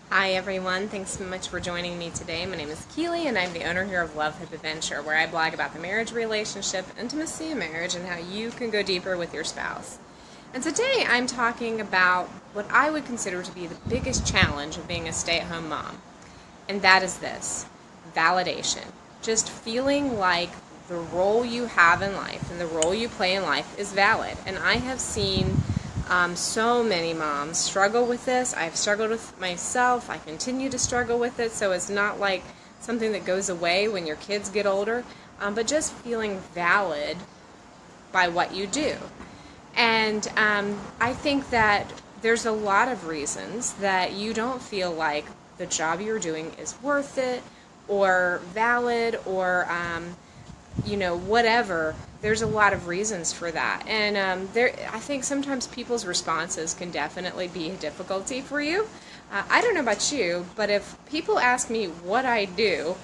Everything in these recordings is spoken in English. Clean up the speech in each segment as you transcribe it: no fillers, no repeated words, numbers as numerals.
Hi everyone, thanks so much for joining me today. My name is Keely and I'm the owner here of Love Hope Adventure, where I blog about the marriage relationship, intimacy of marriage, and how you can go deeper with your spouse. And today I'm talking about what I would consider to be the biggest challenge of being a stay-at-home mom. And that is this: validation. Just feeling like the role you have in life and the role you play in life is valid. And I have seen so many moms struggle with this. I've struggled with myself. I continue to struggle with it. So it's not like something that goes away when your kids get older, but just feeling valid by what you do. And I think that there's a lot of reasons that you don't feel like the job you're doing is worth it or valid or whatever. There's a lot of reasons for that. And I think sometimes people's responses can definitely be a difficulty for you. I don't know about you, but if people ask me what I do,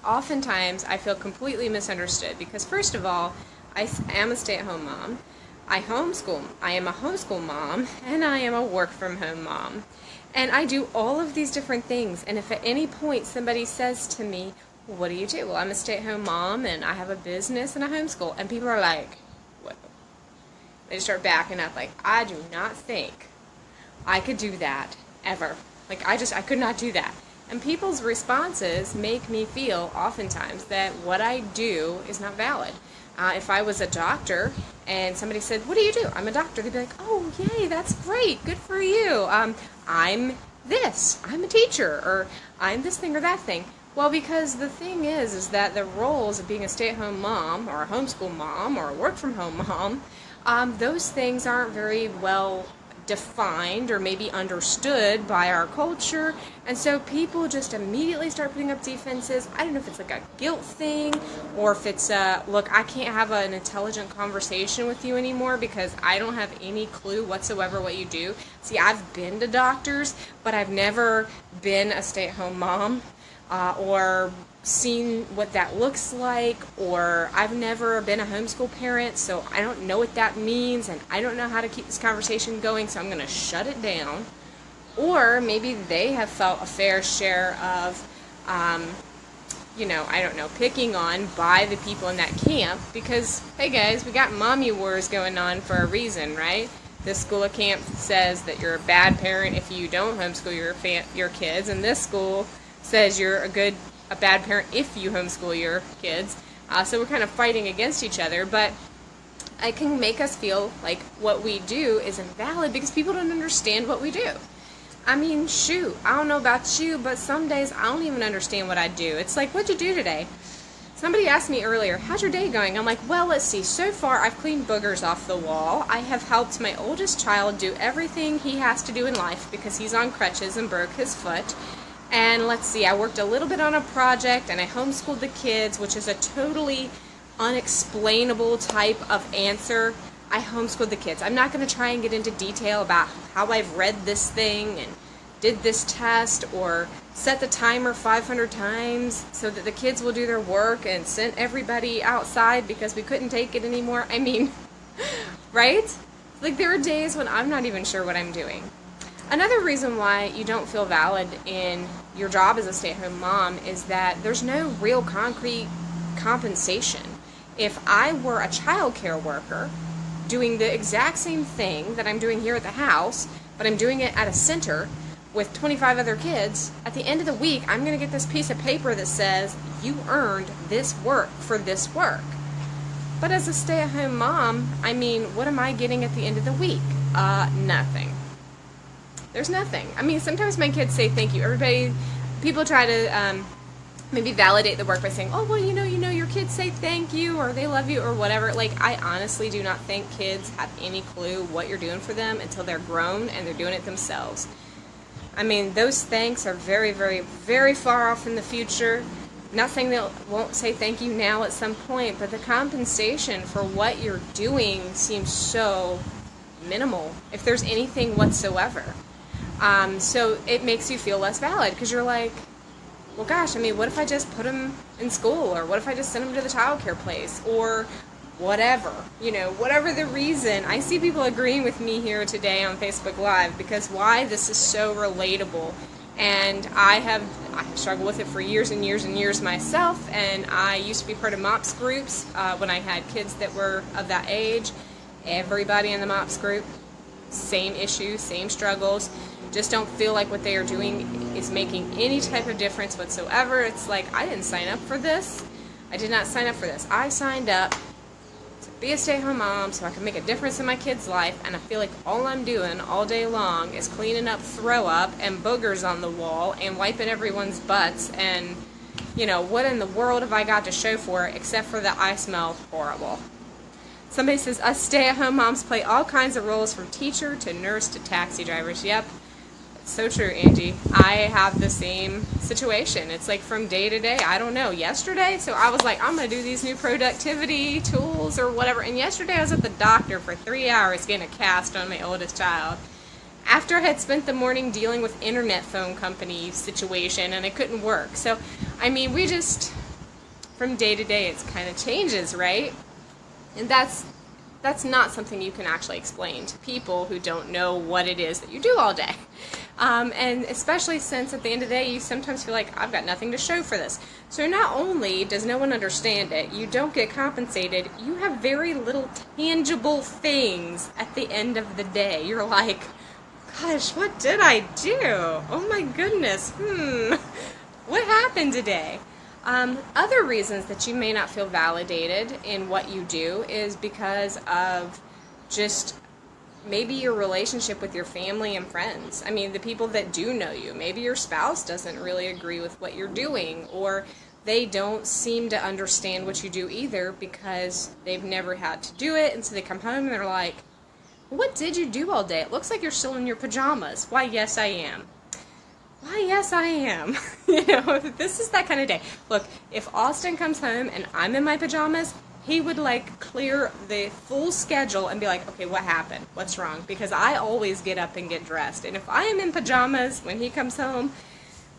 oftentimes I feel completely misunderstood because, first of all, I am a stay-at-home mom. I homeschool. I am a homeschool mom, and I am a work-from-home mom. And I do all of these different things. And if at any point somebody says to me, what do you do? Well, I'm a stay-at-home mom, and I have a business, and I homeschool. And people are like, what? They start backing up, like, I do not think I could do that, ever. Like, I could not do that. And people's responses make me feel, oftentimes, that what I do is not valid. If I was a doctor, and somebody said, what do you do? I'm a doctor. They'd be like, oh, yay, that's great. Good for you. I'm this. I'm a teacher. Or I'm this thing or that thing. Well, because the thing is that the roles of being a stay-at-home mom or a homeschool mom or a work-from-home mom, those things aren't very well defined or maybe understood by our culture. And so people just immediately start putting up defenses. I don't know if it's like a guilt thing or if it's look, I can't have an intelligent conversation with you anymore because I don't have any clue whatsoever what you do. See, I've been to doctors, but I've never been a stay-at-home mom. Or seen what that looks like, or I've never been a homeschool parent, so I don't know what that means, and I don't know how to keep this conversation going, so I'm going to shut it down. Or maybe they have felt a fair share of, I don't know, picking on by the people in that camp, because, hey guys, we got mommy wars going on for a reason, right? This school of camp says that you're a bad parent if you don't homeschool your kids, and this school says you're a bad parent if you homeschool your kids. So we're kind of fighting against each other, but it can make us feel like what we do is invalid because people don't understand what we do. I mean, shoot, I don't know about you, but some days I don't even understand what I do. It's like, what'd you do today? Somebody asked me earlier, how's your day going? I'm like, well, let's see. So far, I've cleaned boogers off the wall. I have helped my oldest child do everything he has to do in life because he's on crutches and broke his foot. And let's see, I worked a little bit on a project, and I homeschooled the kids, which is a totally unexplainable type of answer. I homeschooled the kids. I'm not going to try and get into detail about how I've read this thing and did this test or set the timer 500 times so that the kids will do their work and sent everybody outside because we couldn't take it anymore. I mean, right? Like, there are days when I'm not even sure what I'm doing. Another reason why you don't feel valid in your job as a stay-at-home mom is that there's no real concrete compensation. If I were a child care worker doing the exact same thing that I'm doing here at the house, but I'm doing it at a center with 25 other kids, at the end of the week, I'm going to get this piece of paper that says, you earned this work for this work. But as a stay-at-home mom, I mean, what am I getting at the end of the week? Nothing. There's nothing. I mean, sometimes my kids say thank you. People try to maybe validate the work by saying, oh, well, your kids say thank you or they love you or whatever. Like, I honestly do not think kids have any clue what you're doing for them until they're grown and they're doing it themselves. I mean, those thanks are very, very, very far off in the future. Not saying they won't say thank you now at some point, but the compensation for what you're doing seems so minimal, if there's anything whatsoever. So it makes you feel less valid because you're like, well, gosh, I mean, what if I just put them in school, or what if I just send them to the child care place, or whatever, whatever the reason. I see people agreeing with me here today on Facebook Live because why this is so relatable. And I have struggled with it for years and years and years myself, and I used to be part of MOPS groups when I had kids that were of that age. Everybody in the MOPS group, same issues, same struggles, just don't feel like what they are doing is making any type of difference whatsoever. It's like, I didn't sign up for this. I did not sign up for this. I signed up to be a stay-at-home mom so I can make a difference in my kid's life, and I feel like all I'm doing all day long is cleaning up throw up and boogers on the wall and wiping everyone's butts, and what in the world have I got to show for it except for that I smell horrible. Somebody says, us stay-at-home moms play all kinds of roles from teacher to nurse to taxi drivers. Yep. So true, Angie. I have the same situation. It's like from day to day. I don't know. Yesterday, so I was like, I'm going to do these new productivity tools or whatever. And yesterday I was at the doctor for 3 hours getting a cast on my oldest child. After I had spent the morning dealing with internet phone company situation and it couldn't work. So, we just, from day to day, it kind of changes, right? And that's not something you can actually explain to people who don't know what it is that you do all day. And especially since at the end of the day, you sometimes feel like, I've got nothing to show for this. So not only does no one understand it, you don't get compensated, you have very little tangible things at the end of the day. You're like, gosh, what did I do? Oh my goodness, what happened today? Other reasons that you may not feel validated in what you do is because of just maybe your relationship with your family and friends. The people that do know you. Maybe your spouse doesn't really agree with what you're doing, or they don't seem to understand what you do either because they've never had to do it, and so they come home and they're like, what did you do all day? It looks like you're still in your pajamas. Why, yes, I am. Why, yes, I am. This is that kind of day. Look, if Austin comes home and I'm in my pajamas, he would clear the full schedule and be like, okay, what happened? What's wrong? Because I always get up and get dressed. And if I am in pajamas when he comes home,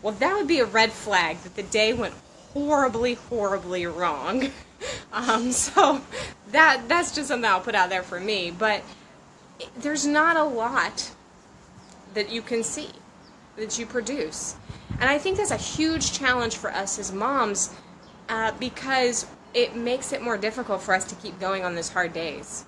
well, that would be a red flag that the day went horribly, horribly wrong. So that's just something I'll put out there for me. But there's not a lot that you can see that you produce. And I think that's a huge challenge for us as moms because it makes it more difficult for us to keep going on those hard days.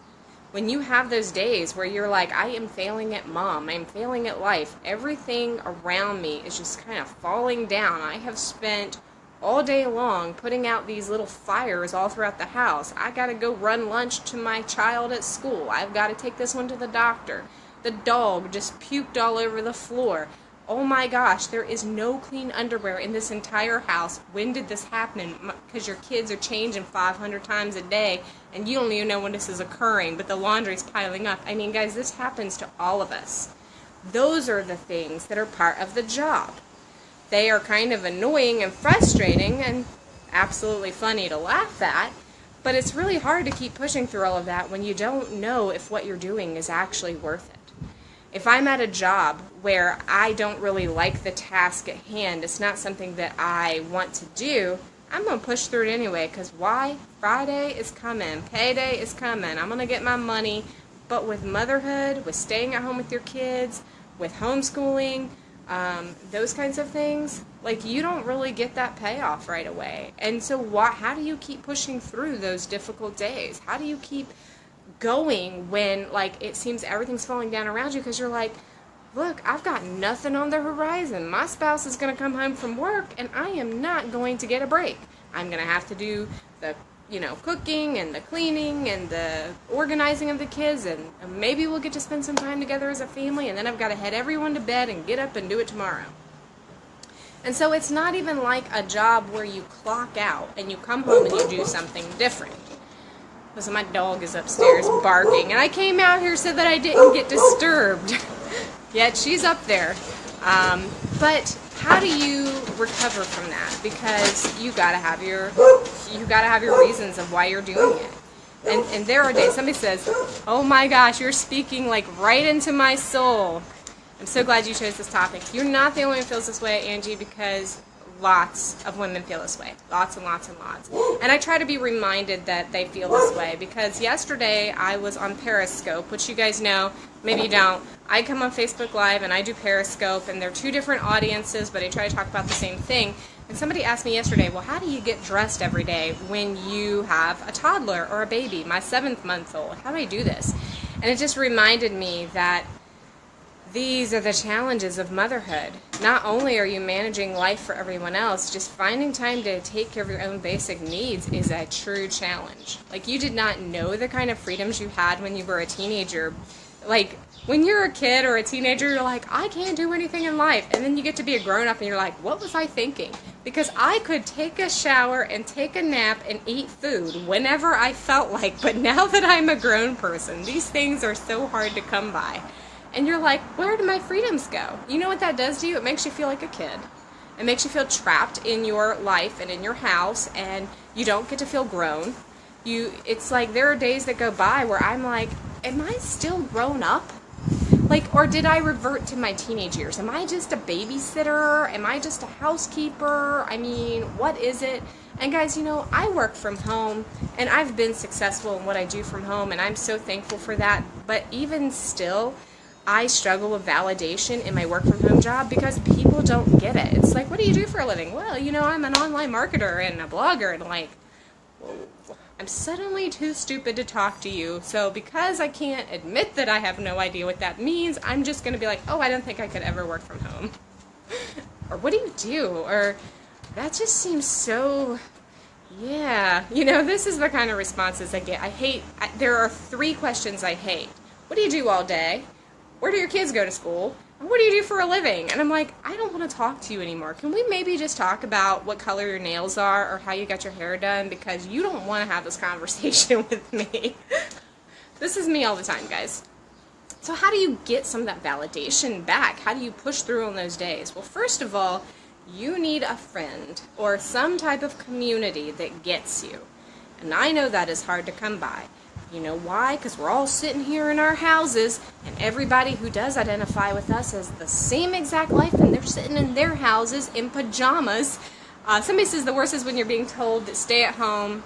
When you have those days where you're like, I am failing at mom, I'm failing at life, everything around me is just kind of falling down. I have spent all day long putting out these little fires all throughout the house. I gotta go run lunch to my child at school. I've got to take this one to the doctor. The dog just puked all over the floor. Oh my gosh, there is no clean underwear in this entire house. When did this happen? Because your kids are changing 500 times a day, and you don't even know when this is occurring, but the laundry's piling up. Guys, this happens to all of us. Those are the things that are part of the job. They are kind of annoying and frustrating and absolutely funny to laugh at, but it's really hard to keep pushing through all of that when you don't know if what you're doing is actually worth it. If I'm at a job where I don't really like the task at hand, it's not something that I want to do, I'm going to push through it anyway, because why? Friday is coming. Payday is coming. I'm going to get my money. But with motherhood, with staying at home with your kids, with homeschooling, those kinds of things, you don't really get that payoff right away. And so how do you keep pushing through those difficult days? How do you keep going when it seems everything's falling down around you, because you're like, look, I've got nothing on the horizon. My spouse is going to come home from work and I am not going to get a break. I'm going to have to do the cooking and the cleaning and the organizing of the kids, and maybe we'll get to spend some time together as a family, and then I've got to head everyone to bed and get up and do it tomorrow. And so it's not even like a job where you clock out and you come home and you do something different. Listen, my dog is upstairs barking, and I came out here so that I didn't get disturbed. Yet she's up there. But how do you recover from that? Because you gotta have your reasons of why you're doing it. And there are days, somebody says, oh my gosh, you're speaking right into my soul. I'm so glad you chose this topic. You're not the only one who feels this way, Angie, because lots of women feel this way. Lots and lots and lots. And I try to be reminded that they feel this way because yesterday I was on Periscope, which you guys know, maybe you don't. I come on Facebook Live and I do Periscope, and they're two different audiences, but I try to talk about the same thing. And somebody asked me yesterday, well, how do you get dressed every day when you have a toddler or a baby? My 7-month-old. How do I do this? And it just reminded me that these are the challenges of motherhood. Not only are you managing life for everyone else, just finding time to take care of your own basic needs is a true challenge. Like, you did not know the kind of freedoms you had when you were a teenager. Like, when you're a kid or a teenager, you're like, I can't do anything in life. And then you get to be a grown-up and you're like, what was I thinking? Because I could take a shower and take a nap and eat food whenever I felt like. But now that I'm a grown person, these things are so hard to come by. And you're like, where do my freedoms go? You know what that does to you? It makes you feel like a kid. It makes you feel trapped in your life and in your house, and you don't get to feel grown. It's like there are days that go by where I'm like, am I still grown up? Like, or did I revert to my teenage years? Am I just a babysitter? Am I just a housekeeper? I mean, what is it? And guys, you know, I work from home, and I've been successful in what I do from home, and I'm so thankful for that. But even still, I struggle with validation in my work from home job because people don't get it. It's like, what do you do for a living? Well, you know, I'm an online marketer and a blogger, and like, whoa, I'm suddenly too stupid to talk to you. So because I can't admit that I have no idea what that means, I'm just going to be like, oh, I don't think I could ever work from home. Or what do you do? Or that just seems so, yeah. You know, this is the kind of responses I get. There are 3 questions I hate. What do you do all day? Where do your kids go to school? And what do you do for a living? And I'm like, I don't want to talk to you anymore. Can we maybe just talk about what color your nails are or how you got your hair done? Because you don't want to have this conversation with me. This is me all the time, guys. So how do you get some of that validation back? How do you push through on those days? Well, first of all, you need a friend or some type of community that gets you. And I know that is hard to come by. You know why? Because we're all sitting here in our houses, and everybody who does identify with us has the same exact life, and they're sitting in their houses in pajamas. Somebody says the worst is when you're being told that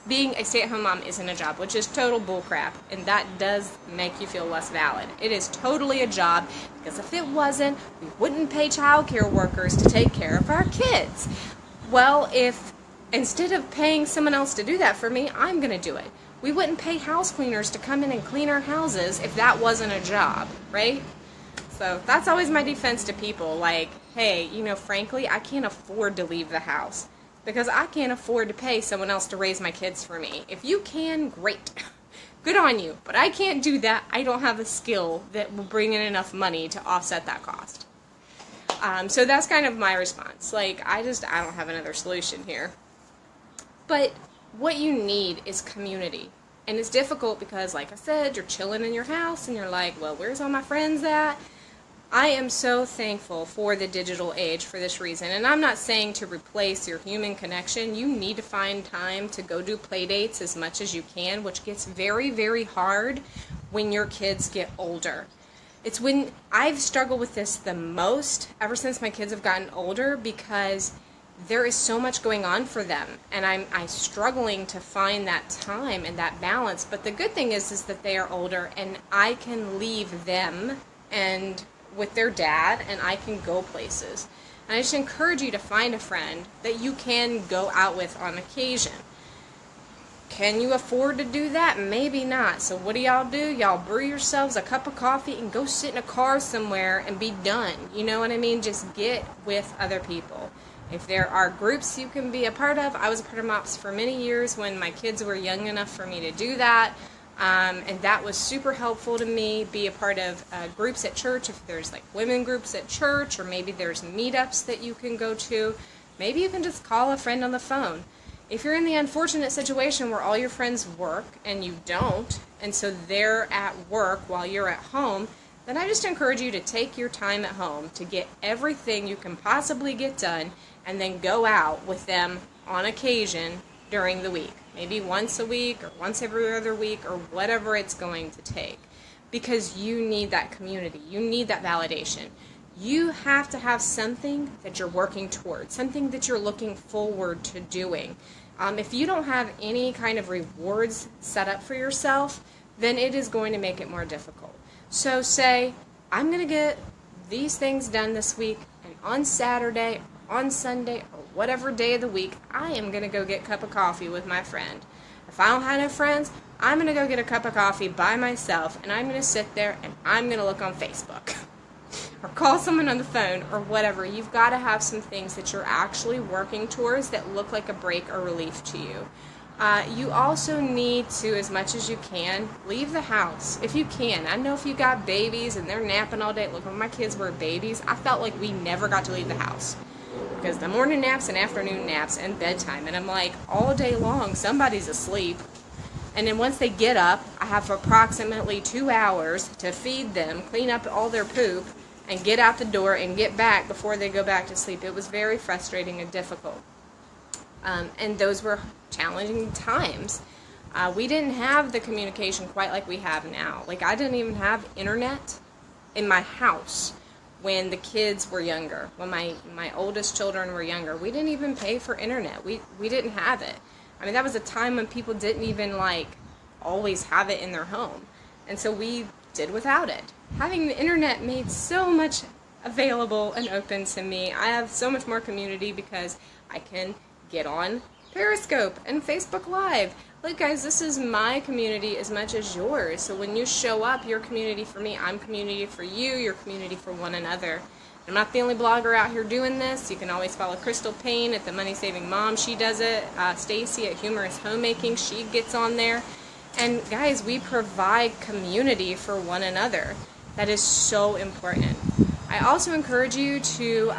being a stay-at-home mom isn't a job, which is total bullcrap, and that does make you feel less valid. It is totally a job, because if it wasn't, we wouldn't pay child care workers to take care of our kids. Well, if instead of paying someone else to do that for me, I'm going to do it. We wouldn't pay house cleaners to come in and clean our houses if that wasn't a job, right? So that's always my defense to people, like, hey, you know, frankly, I can't afford to leave the house because I can't afford to pay someone else to raise my kids for me. If you can, great. Good on you. But I can't do that. I don't have a skill that will bring in enough money to offset that cost. So that's kind of my response. Like, I don't have another solution here. But what you need is community. And it's difficult because, like I said, you're chilling in your house and you're like, well, where's all my friends at? I am so thankful for the digital age for this reason. And I'm not saying to replace your human connection. You need to find time to go do play dates as much as you can, which gets very, very hard when your kids get older. It's when I've struggled with this the most ever since my kids have gotten older because there is so much going on for them, and I'm struggling to find that time and that balance. But the good thing is that they are older, and I can leave them and with their dad, and I can go places. And I just encourage you to find a friend that you can go out with on occasion. Can you afford to do that? Maybe not. So what do? Y'all brew yourselves a cup of coffee and go sit in a car somewhere and be done. You know what I mean? Just get with other people. If there are groups you can be a part of, I was a part of MOPS for many years when my kids were young enough for me to do that. And that was super helpful to me. Be a part of groups at church, if there's like women groups at church, or maybe there's meetups that you can go to. Maybe you can just call a friend on the phone. If you're in the unfortunate situation where all your friends work and you don't, and so they're at work while you're at home, then I just encourage you to take your time at home to get everything you can possibly get done, and then go out with them on occasion during the week. Maybe once a week or once every other week or whatever it's going to take. Because you need that community. You need that validation. You have to have something that you're working towards, something that you're looking forward to doing. If you don't have any kind of rewards set up for yourself, then it is going to make it more difficult. So say, I'm going to get these things done this week, and on Saturday, or on Sunday, or whatever day of the week, I am going to go get a cup of coffee with my friend. If I don't have no friends, I'm going to go get a cup of coffee by myself, and I'm going to sit there and I'm going to look on Facebook or call someone on the phone or whatever. You've got to have some things that you're actually working towards that look like a break or relief to you. You also need to, as much as you can, leave the house if you can. I know if you got babies and they're napping all day. Look, when my kids were babies, I felt like we never got to leave the house. Because the morning naps and afternoon naps and bedtime, and I'm like, all day long, somebody's asleep. And then once they get up, I have approximately 2 hours to feed them, clean up all their poop, and get out the door and get back before they go back to sleep. It was very frustrating and difficult. And those were challenging times. We didn't have the communication quite like we have now. Like, I didn't even have internet in my house when the kids were younger. When my oldest children were younger, we didn't even pay for internet. We didn't have it. I mean, that was a time when people didn't even, like, always have it in their home. And so we did without it. Having the internet made so much available and open to me. I have so much more community because I can get on Periscope and Facebook Live. Look, guys, this is my community as much as yours. So when you show up, you're community for me, I'm community for you, you're community for one another. I'm not the only blogger out here doing this. You can always follow Crystal Payne at The Money Saving Mom. She does it. Stacy at Humorous Homemaking. She gets on there. And guys, we provide community for one another. That is so important. I also encourage you to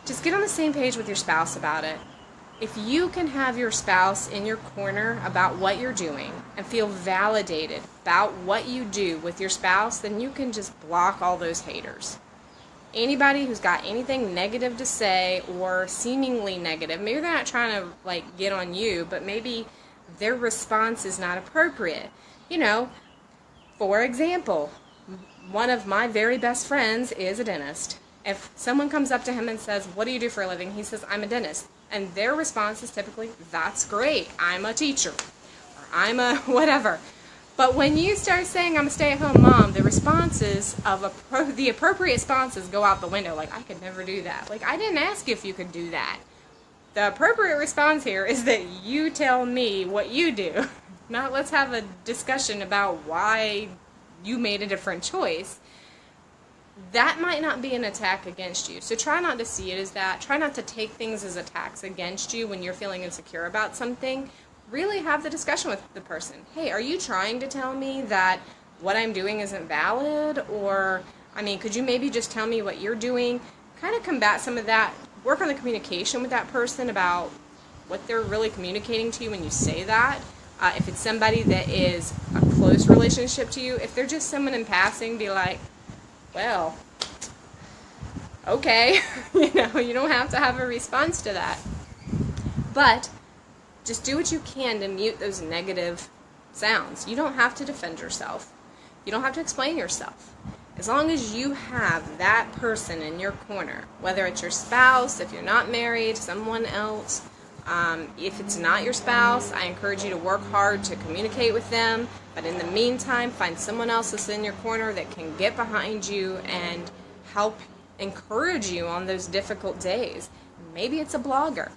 just get on the same page with your spouse about it. If you can have your spouse in your corner about what you're doing and feel validated about what you do with your spouse, then you can just block all those haters. Anybody who's got anything negative to say or seemingly negative, maybe they're not trying to, like, get on you, but maybe their response is not appropriate. You know, for example, one of my very best friends is a dentist. If someone comes up to him and says, "What do you do for a living?" He says, "I'm a dentist." And their response is typically, "That's great. I'm a teacher." Or "I'm a whatever." But when you start saying, "I'm a stay-at-home mom," the responses of the appropriate responses go out the window. Like, I could never do that. Like, I didn't ask you if you could do that. The appropriate response here is that you tell me what you do. Not let's have a discussion about why you made a different choice. That might not be an attack against you. So try not to see it as that. Try not to take things as attacks against you when you're feeling insecure about something. Really have the discussion with the person. Hey, are you trying to tell me that what I'm doing isn't valid? Or, I mean, could you maybe just tell me what you're doing? Kind of combat some of that. Work on the communication with that person about what they're really communicating to you when you say that. If it's somebody that is a close relationship to you, if they're just someone in passing, be like, well, okay. You know, you don't have to have a response to that. But just do what you can to mute those negative sounds. You don't have to defend yourself. You don't have to explain yourself. As long as you have that person in your corner, whether it's your spouse, if you're not married, someone else, if it's not your spouse, I encourage you to work hard to communicate with them. But in the meantime, find someone else that's in your corner that can get behind you and help encourage you on those difficult days. Maybe it's a blogger.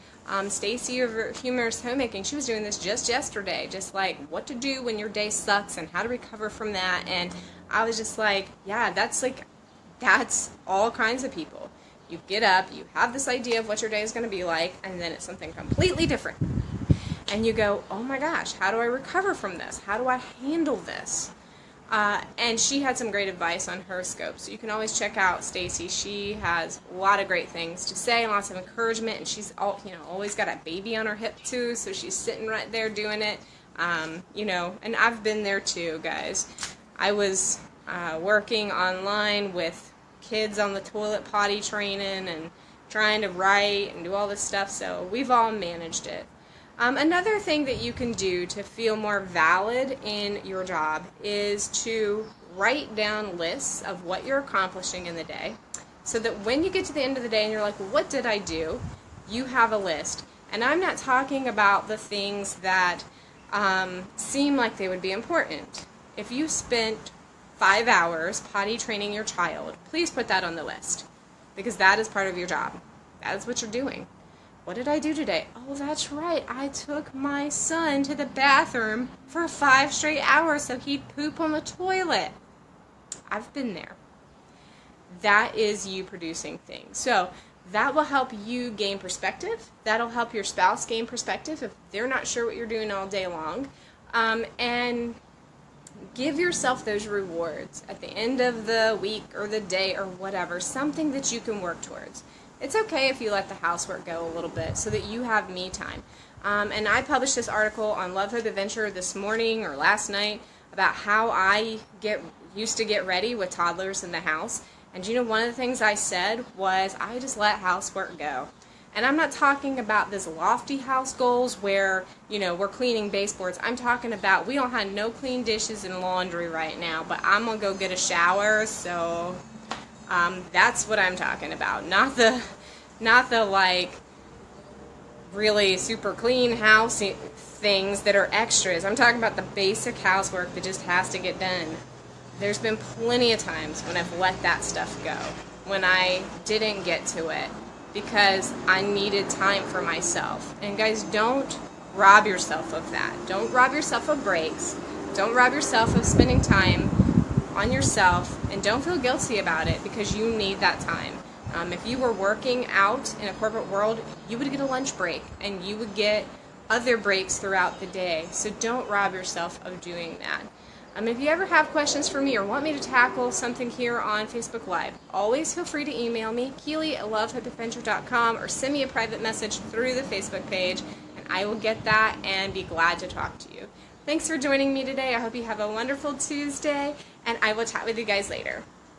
Stacy over Humorous Homemaking, she was doing this just yesterday, just like what to do when your day sucks and how to recover from that. And I was just like, yeah, that's all kinds of people. You get up, you have this idea of what your day is going to be like, and then it's something completely different. And you go, oh my gosh, how do I recover from this? How do I handle this? And she had some great advice on her scope. So you can always check out Stacy. She has a lot of great things to say, lots of encouragement, and she's always got a baby on her hip too, so she's sitting right there doing it. And I've been there too, guys. I was working online with kids on the toilet potty training and trying to write and do all this stuff, so we've all managed it. Another thing that you can do to feel more valid in your job is to write down lists of what you're accomplishing in the day, so that when you get to the end of the day and you're like, well, what did I do? You have a list. And I'm not talking about the things that seem like they would be important. If you spent 5 hours potty training your child, please put that on the list, because that is part of your job. That is what you're doing. What did I do today? Oh, that's right. I took my son to the bathroom for 5 straight hours so he'd poop on the toilet. I've been there. That is you producing things. So that will help you gain perspective. That'll help your spouse gain perspective if they're not sure what you're doing all day long. And give yourself those rewards at the end of the week or the day or whatever, something that you can work towards. It's okay if you let the housework go a little bit so that you have me time. And I published this article on Love Hope Adventure this morning or last night about how I used to get ready with toddlers in the house. And you know, one of the things I said was I just let housework go. And I'm not talking about this lofty house goals where, you know, we're cleaning baseboards. I'm talking about we don't have no clean dishes and laundry right now, but I'm going to go get a shower, so that's what I'm talking about. Not the like really super clean house things that are extras. I'm talking about the basic housework that just has to get done. There's been plenty of times when I've let that stuff go, when I didn't get to it because I needed time for myself. And guys, don't rob yourself of that. Don't rob yourself of breaks. Don't rob yourself of spending time on yourself, and don't feel guilty about it because you need that time. If you were working out in a corporate world, you would get a lunch break and you would get other breaks throughout the day. So don't rob yourself of doing that. If you ever have questions for me or want me to tackle something here on Facebook Live, always feel free to email me, Keely@lovehopeadventure.com, or send me a private message through the Facebook page, and I will get that and be glad to talk to you. Thanks for joining me today. I hope you have a wonderful Tuesday, and I will chat with you guys later.